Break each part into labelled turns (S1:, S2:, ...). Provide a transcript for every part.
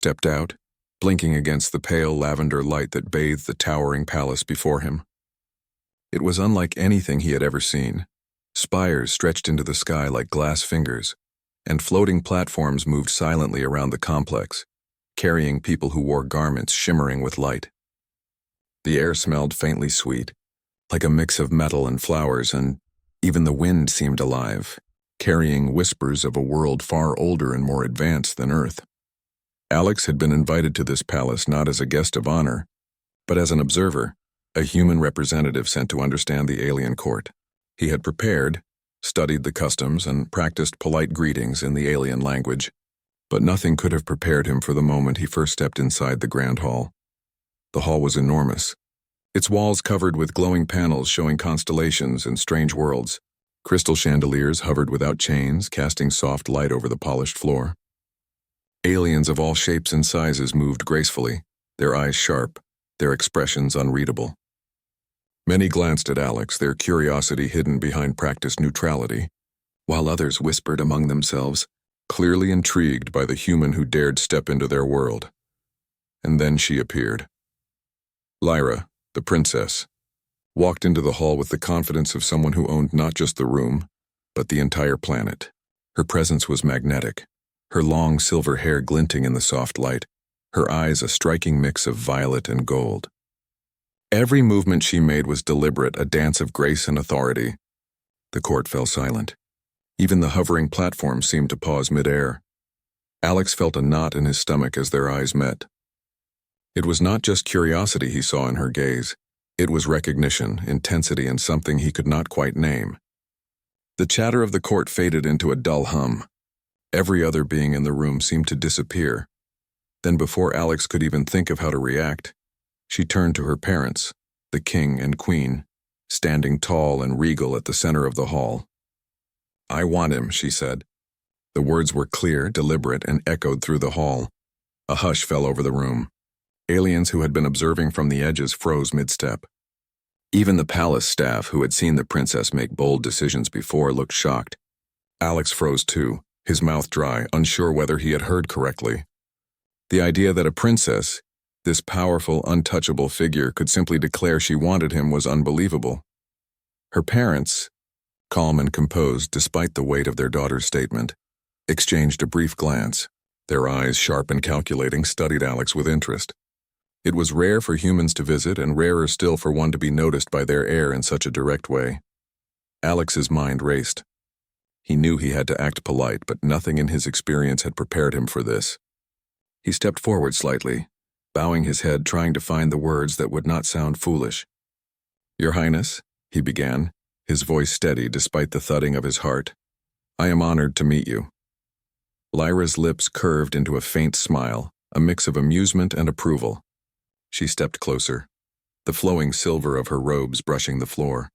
S1: stepped out, blinking against the pale lavender light that bathed the towering palace before him. It was unlike anything he had ever seen. Spires stretched into the sky like glass fingers, and floating platforms moved silently around the complex, carrying people who wore garments shimmering with light. The air smelled faintly sweet, like a mix of metal and flowers, and even the wind seemed alive, carrying whispers of a world far older and more advanced than Earth. Alex had been invited to this palace not as a guest of honor, but as an observer, a human representative sent to understand the alien court. He had prepared, studied the customs, and practiced polite greetings in the alien language, but nothing could have prepared him for the moment he first stepped inside the grand hall. The hall was enormous, its walls covered with glowing panels showing constellations and strange worlds. Crystal chandeliers hovered without chains, casting soft light over the polished floor. Aliens of all shapes and sizes moved gracefully, their eyes sharp, their expressions unreadable. Many glanced at Alex, their curiosity hidden behind practiced neutrality, while others whispered among themselves, clearly intrigued by the human who dared step into their world. And then she appeared. Lyra, the princess, walked into the hall with the confidence of someone who owned not just the room, but the entire planet. Her presence was magnetic, her long silver hair glinting in the soft light, her eyes a striking mix of violet and gold. Every movement she made was deliberate, a dance of grace and authority. The court fell silent. Even the hovering platform seemed to pause mid-air. Alex felt a knot in his stomach as their eyes met. It was not just curiosity he saw in her gaze. It was recognition, intensity, and something he could not quite name. The chatter of the court faded into a dull hum. Every other being in the room seemed to disappear. Then before Alex could even think of how to react, she turned to her parents, the king and queen, standing tall and regal at the center of the hall. "I want him," she said. The words were clear, deliberate, and echoed through the hall. A hush fell over the room. Aliens who had been observing from the edges froze mid-step. Even the palace staff, who had seen the princess make bold decisions before, looked shocked. Alex froze too, his mouth dry, unsure whether he had heard correctly. The idea that a princess, this powerful, untouchable figure, could simply declare she wanted him was unbelievable. Her parents, calm and composed despite the weight of their daughter's statement, exchanged a brief glance. Their eyes, sharp and calculating, studied Alex with interest. It was rare for humans to visit, and rarer still for one to be noticed by their heir in such a direct way. Alex's mind raced. He knew he had to act polite, but nothing in his experience had prepared him for this. He stepped forward slightly, bowing his head, trying to find the words that would not sound foolish. "Your Highness," he began, his voice steady despite the thudding of his heart, "I am honored to meet you." Lyra's lips curved into a faint smile, a mix of amusement and approval. She stepped closer, the flowing silver of her robes brushing the floor.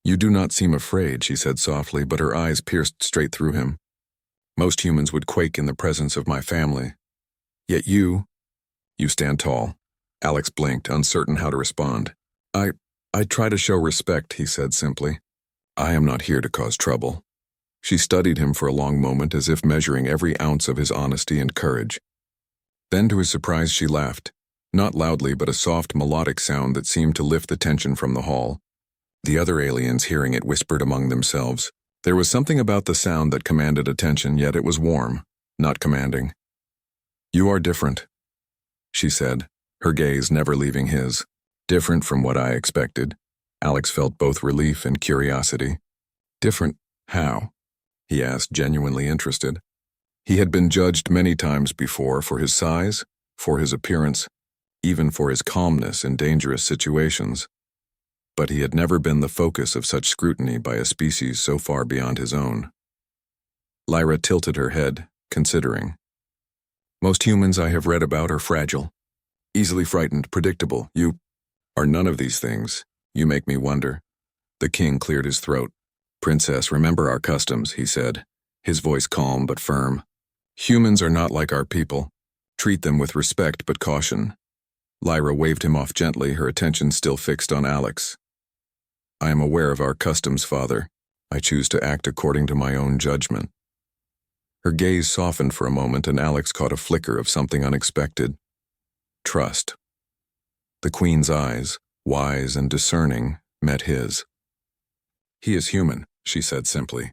S1: "You do not seem afraid," she said softly, but her eyes pierced straight through him. "Most humans would quake in the presence of my family. Yet you stand tall." Alex blinked, uncertain how to respond. I try to show respect," he said simply. "I am not here to cause trouble." She studied him for a long moment, as if measuring every ounce of his honesty and courage. Then, to his surprise, she laughed, not loudly, but a soft, melodic sound that seemed to lift the tension from the hall. The other aliens, hearing it, whispered among themselves. There was something about the sound that commanded attention, yet it was warm, not commanding. "You are different," she said, her gaze never leaving his. "Different from what I expected." Alex felt both relief and curiosity. "Different? How?" he asked, genuinely interested. He had been judged many times before for his size, for his appearance, even for his calmness in dangerous situations. But he had never been the focus of such scrutiny by a species so far beyond his own. Lyra tilted her head, considering. "Most humans I have read about are fragile, easily frightened, predictable. You are none of these things. You make me wonder." The king cleared his throat. "Princess, remember our customs," he said, his voice calm but firm. "Humans are not like our people. Treat them with respect but caution." Lyra waved him off gently, her attention still fixed on Alex. "I am aware of our customs, Father. I choose to act according to my own judgment." Her gaze softened for a moment and Alex caught a flicker of something unexpected. Trust. The Queen's eyes, wise and discerning, met his. "He is human," she said simply.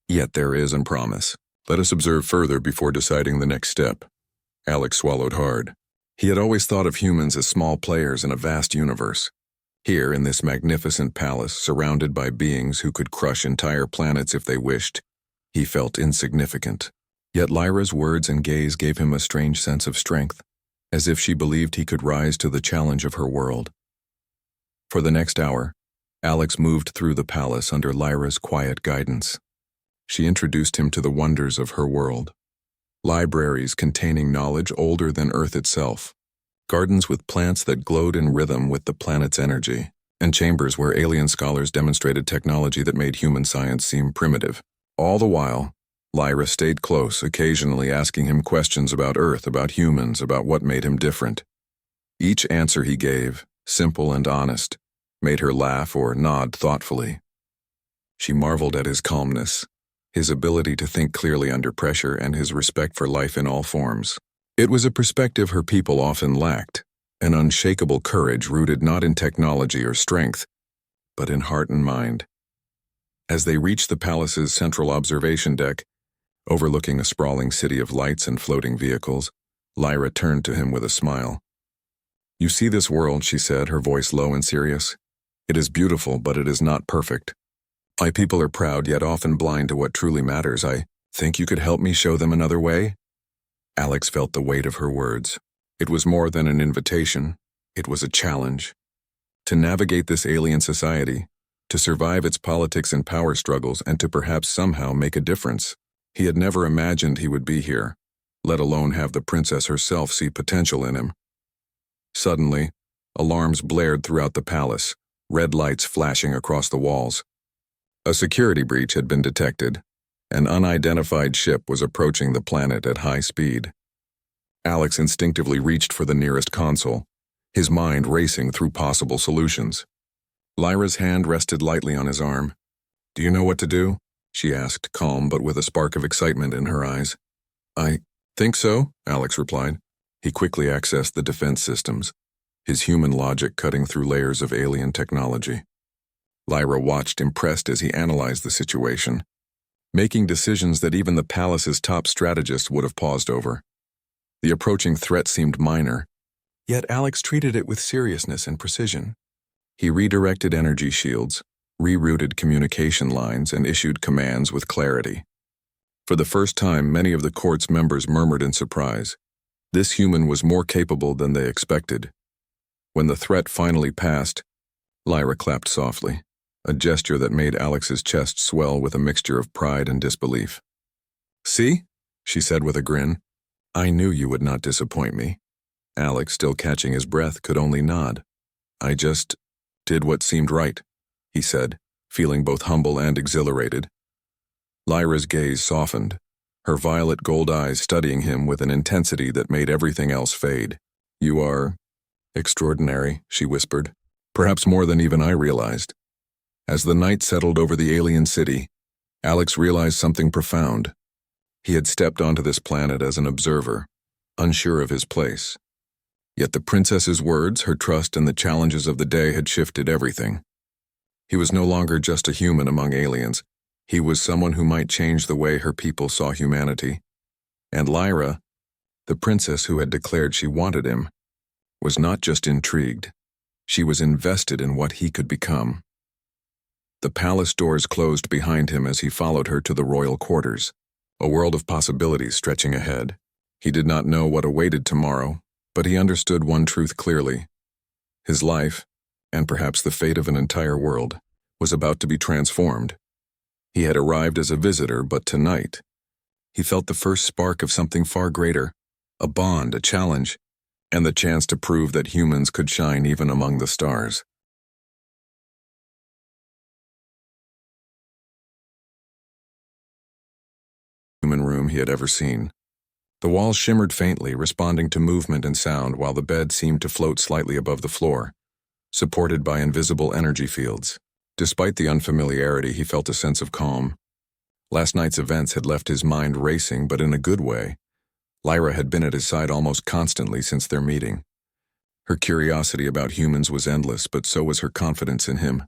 S1: "Yet there is a promise. Let us observe further before deciding the next step." Alex swallowed hard. He had always thought of humans as small players in a vast universe. Here, in this magnificent palace, surrounded by beings who could crush entire planets if they wished, he felt insignificant. Yet Lyra's words and gaze gave him a strange sense of strength, as if she believed he could rise to the challenge of her world. For the next hour, Alex moved through the palace under Lyra's quiet guidance. She introduced him to the wonders of her world. Libraries containing knowledge older than Earth itself, gardens with plants that glowed in rhythm with the planet's energy, and chambers where alien scholars demonstrated technology that made human science seem primitive. All the while, Lyra stayed close, occasionally asking him questions about Earth, about humans, about what made him different. Each answer he gave, simple and honest, made her laugh or nod thoughtfully. She marveled at his calmness, his ability to think clearly under pressure, and his respect for life in all forms. It was a perspective her people often lacked, an unshakable courage rooted not in technology or strength, but in heart and mind. As they reached the palace's central observation deck, overlooking a sprawling city of lights and floating vehicles, Lyra turned to him with a smile. "You see this world," she said, her voice low and serious. "It is beautiful, but it is not perfect. My people are proud, yet often blind to what truly matters. I think you could help me show them another way?" Alex felt the weight of her words. It was more than an invitation. It was a challenge. To navigate this alien society, to survive its politics and power struggles, and to perhaps somehow make a difference. He had never imagined he would be here, let alone have the princess herself see potential in him. Suddenly, alarms blared throughout the palace, red lights flashing across the walls. A security breach had been detected. An unidentified ship was approaching the planet at high speed. Alex instinctively reached for the nearest console, his mind racing through possible solutions. Lyra's hand rested lightly on his arm. "Do you know what to do?" she asked, calm but with a spark of excitement in her eyes. "I think so," Alex replied. He quickly accessed the defense systems, his human logic cutting through layers of alien technology. Lyra watched, impressed as he analyzed the situation, making decisions that even the palace's top strategists would have paused over. The approaching threat seemed minor, yet Alex treated it with seriousness and precision. He redirected energy shields, rerouted communication lines, and issued commands with clarity. For the first time, many of the court's members murmured in surprise. This human was more capable than they expected. When the threat finally passed, Lyra clapped softly, a gesture that made Alex's chest swell with a mixture of pride and disbelief. "See?" she said with a grin. "I knew you would not disappoint me." Alex, still catching his breath, could only nod. "I just did what seemed right," he said, feeling both humble and exhilarated. Lyra's gaze softened, her violet gold eyes studying him with an intensity that made everything else fade. "You are extraordinary," she whispered, "perhaps more than even I realized." As the night settled over the alien city, Alex realized something profound. He had stepped onto this planet as an observer, unsure of his place. Yet the princess's words, her trust, and the challenges of the day had shifted everything. He was no longer just a human among aliens. He was someone who might change the way her people saw humanity. And Lyra, the princess who had declared she wanted him, was not just intrigued. She was invested in what he could become. The palace doors closed behind him as he followed her to the royal quarters, a world of possibilities stretching ahead. He did not know what awaited tomorrow, but he understood one truth clearly. His life, and perhaps the fate of an entire world, was about to be transformed. He had arrived as a visitor, but tonight, he felt the first spark of something far greater, a bond, a challenge, and the chance to prove that humans could shine even among the stars. Human room he had ever seen. The walls shimmered faintly, responding to movement and sound, while the bed seemed to float slightly above the floor, supported by invisible energy fields. Despite the unfamiliarity, he felt a sense of calm. Last night's events had left his mind racing, but in a good way. Lyra had been at his side almost constantly since their meeting. Her curiosity about humans was endless, but so was her confidence in him.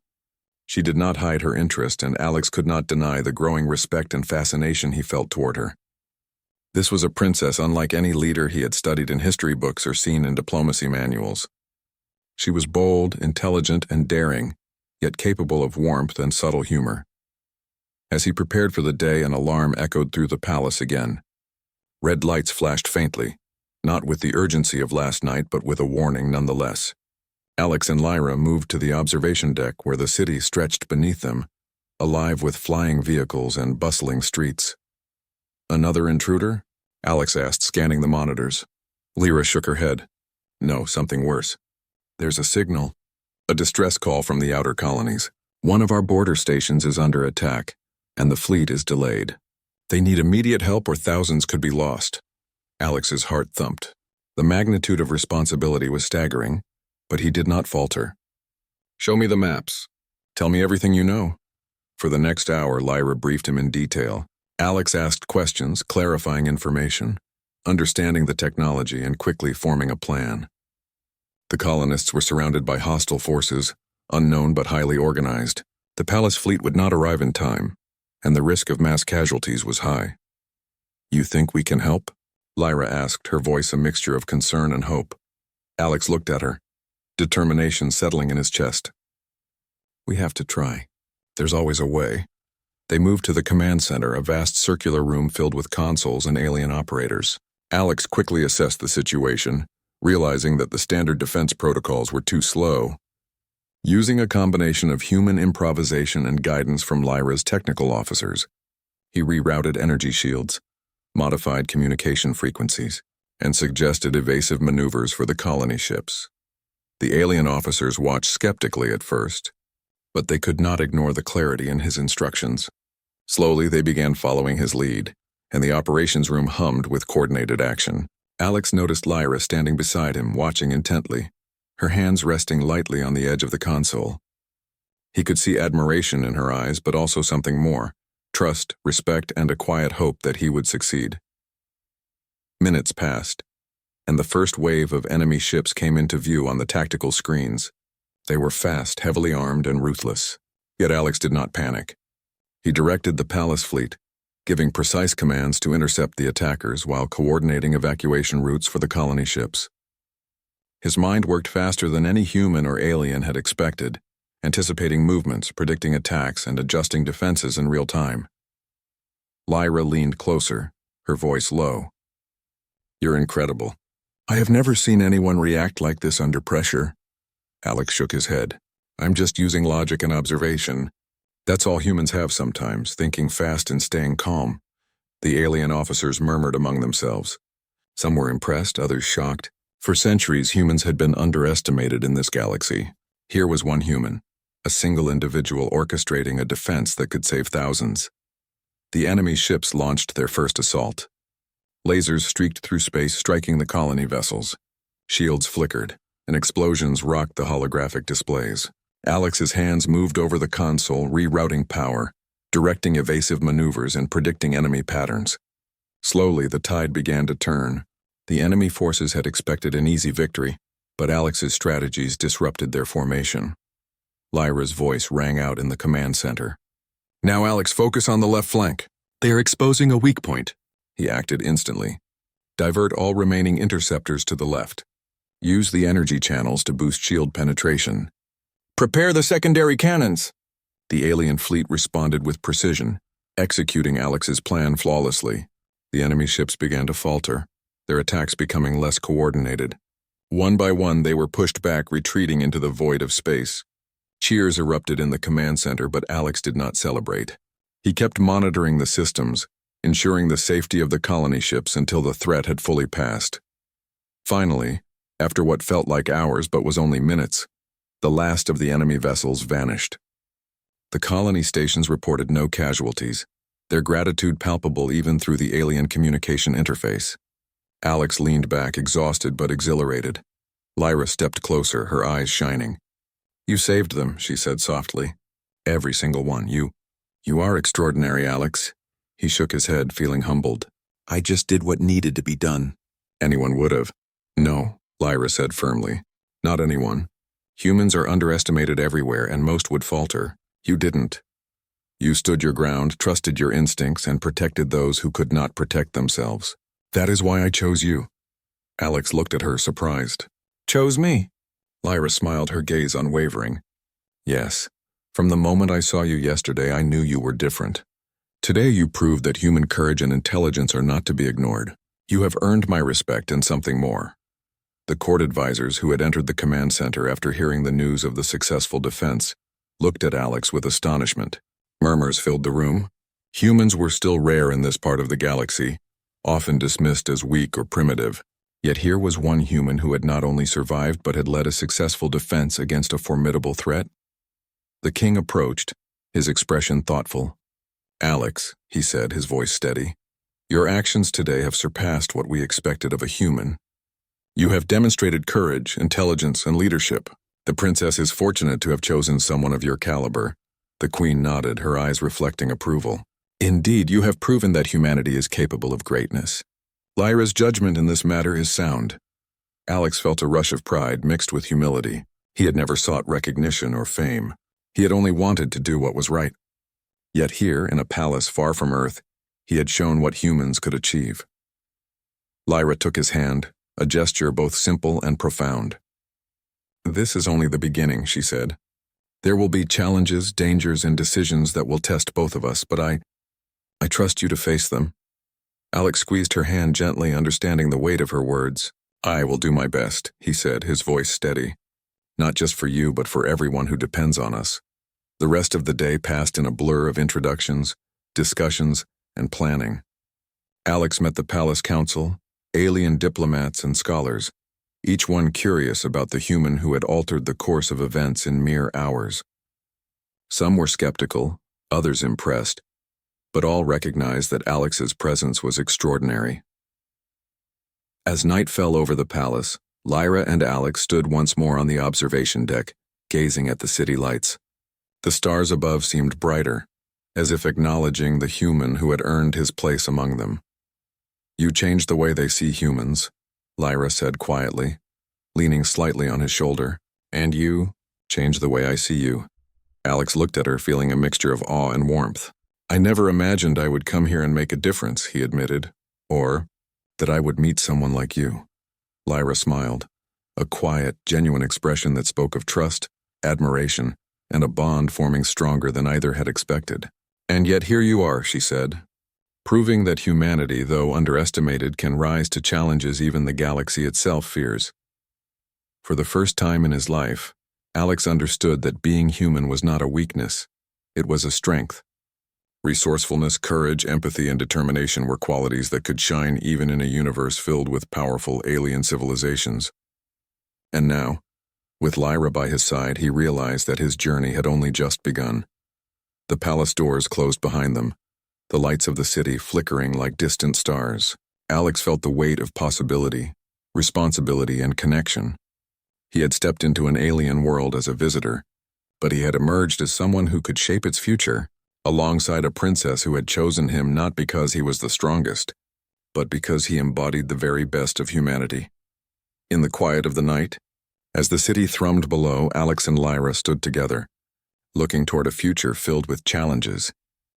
S1: She did not hide her interest, and Alex could not deny the growing respect and fascination he felt toward her. This was a princess unlike any leader he had studied in history books or seen in diplomacy manuals. She was bold, intelligent, and daring, yet capable of warmth and subtle humor. As he prepared for the day, an alarm echoed through the palace again. Red lights flashed faintly, not with the urgency of last night, but with a warning nonetheless. Alex and Lyra moved to the observation deck where the city stretched beneath them, alive with flying vehicles and bustling streets. Another intruder? Alex asked, scanning the monitors. Lyra shook her head. No, something worse. There's a signal. A distress call from the outer colonies. One of our border stations is under attack, and the fleet is delayed. They need immediate help or thousands could be lost. Alex's heart thumped. The magnitude of responsibility was staggering, but he did not falter. Show me the maps. Tell me everything you know. For the next hour, Lyra briefed him in detail. Alex asked questions, clarifying information, understanding the technology, and quickly forming a plan. The colonists were surrounded by hostile forces, unknown but highly organized. The palace fleet would not arrive in time, and the risk of mass casualties was high. You think we can help? Lyra asked, her voice a mixture of concern and hope. Alex looked at her, determination settling in his chest. We have to try. There's always a way. They moved to the command center, a vast circular room filled with consoles and alien operators. Alex quickly assessed the situation, realizing that the standard defense protocols were too slow. Using a combination of human improvisation and guidance from Lyra's technical officers, he rerouted energy shields, modified communication frequencies, and suggested evasive maneuvers for the colony ships. The alien officers watched skeptically at first, but they could not ignore the clarity in his instructions. Slowly, they began following his lead, and the operations room hummed with coordinated action. Alex noticed Lyra standing beside him, watching intently, her hands resting lightly on the edge of the console. He could see admiration in her eyes, but also something more: trust, respect, and a quiet hope that he would succeed. Minutes passed, and the first wave of enemy ships came into view on the tactical screens. They were fast, heavily armed, and ruthless. Yet Alex did not panic. He directed the palace fleet, giving precise commands to intercept the attackers while coordinating evacuation routes for the colony ships. His mind worked faster than any human or alien had expected, anticipating movements, predicting attacks, and adjusting defenses in real time. Lyra leaned closer, her voice low. You're incredible. I have never seen anyone react like this under pressure. Alex shook his head. I'm just using logic and observation. That's all humans have sometimes, thinking fast and staying calm. The alien officers murmured among themselves. Some were impressed, others shocked. For centuries, humans had been underestimated in this galaxy. Here was one human, a single individual orchestrating a defense that could save thousands. The enemy ships launched their first assault. Lasers streaked through space, striking the colony vessels. Shields flickered, and explosions rocked the holographic displays. Alex's hands moved over the console, rerouting power, directing evasive maneuvers and predicting enemy patterns. Slowly, the tide began to turn. The enemy forces had expected an easy victory, but Alex's strategies disrupted their formation. Lyra's voice rang out in the command center. Now, Alex, focus on the left flank. They are exposing a weak point. He acted instantly. Divert all remaining interceptors to the left. Use the energy channels to boost shield penetration. Prepare the secondary cannons! The alien fleet responded with precision, executing Alex's plan flawlessly. The enemy ships began to falter, their attacks becoming less coordinated. One by one, they were pushed back, retreating into the void of space. Cheers erupted in the command center, but Alex did not celebrate. He kept monitoring the systems, ensuring the safety of the colony ships until the threat had fully passed. Finally, after what felt like hours but was only minutes, the last of the enemy vessels vanished. The colony stations reported no casualties, their gratitude palpable even through the alien communication interface. Alex leaned back, exhausted but exhilarated. Lyra stepped closer, her eyes shining. You saved them, she said softly. Every single one. You are extraordinary, Alex. He shook his head, feeling humbled. I just did what needed to be done. Anyone would have. No, Lyra said firmly. Not anyone. Humans are underestimated everywhere, and most would falter. You didn't. You stood your ground, trusted your instincts, and protected those who could not protect themselves. That is why I chose you. Alex looked at her, surprised. Chose me? Lyra smiled, her gaze unwavering. Yes. From the moment I saw you yesterday, I knew you were different. Today you proved that human courage and intelligence are not to be ignored. You have earned my respect and something more. The court advisors who had entered the command center after hearing the news of the successful defense looked at Alex with astonishment. Murmurs filled the room. Humans were still rare in this part of the galaxy, often dismissed as weak or primitive. Yet here was one human who had not only survived but had led a successful defense against a formidable threat. The king approached, his expression thoughtful. Alex, he said, his voice steady, your actions today have surpassed what we expected of a human. You have demonstrated courage, intelligence, and leadership. The princess is fortunate to have chosen someone of your caliber. The queen nodded, her eyes reflecting approval. Indeed, you have proven that humanity is capable of greatness. Lyra's judgment in this matter is sound. Alex felt a rush of pride mixed with humility. He had never sought recognition or fame. He had only wanted to do what was right. Yet here, in a palace far from Earth, he had shown what humans could achieve. Lyra took his hand, a gesture both simple and profound. This is only the beginning, she said. There will be challenges, dangers, and decisions that will test both of us, but I trust you to face them. Alex squeezed her hand gently, understanding the weight of her words. I will do my best, he said, his voice steady. Not just for you, but for everyone who depends on us. The rest of the day passed in a blur of introductions, discussions, and planning. Alex met the palace council, alien diplomats, and scholars, each one curious about the human who had altered the course of events in mere hours. Some were skeptical, others impressed, but all recognized that Alex's presence was extraordinary. As night fell over the palace, Lyra and Alex stood once more on the observation deck, gazing at the city lights. The stars above seemed brighter, as if acknowledging the human who had earned his place among them. You changed the way they see humans, Lyra said quietly, leaning slightly on his shoulder. And you changed the way I see you. Alex looked at her, feeling a mixture of awe and warmth. I never imagined I would come here and make a difference, he admitted, or that I would meet someone like you. Lyra smiled, a quiet, genuine expression that spoke of trust, admiration, and a bond forming stronger than either had expected. And yet here you are, she said, proving that humanity, though underestimated, can rise to challenges even the galaxy itself fears. For the first time in his life, Alex understood that being human was not a weakness, it was a strength. Resourcefulness, courage, empathy, and determination were qualities that could shine even in a universe filled with powerful alien civilizations. And now, with Lyra by his side, he realized that his journey had only just begun. The palace doors closed behind them, the lights of the city flickering like distant stars. Alex felt the weight of possibility, responsibility, and connection. He had stepped into an alien world as a visitor, but he had emerged as someone who could shape its future, alongside a princess who had chosen him not because he was the strongest, but because he embodied the very best of humanity. In the quiet of the night, as the city thrummed below, Alex and Lyra stood together, looking toward a future filled with challenges,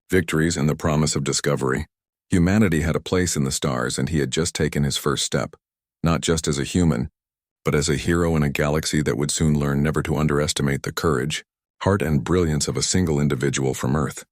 S1: victories, and the promise of discovery. Humanity had a place in the stars, and he had just taken his first step, not just as a human, but as a hero in a galaxy that would soon learn never to underestimate the courage, heart, and brilliance of a single individual from Earth.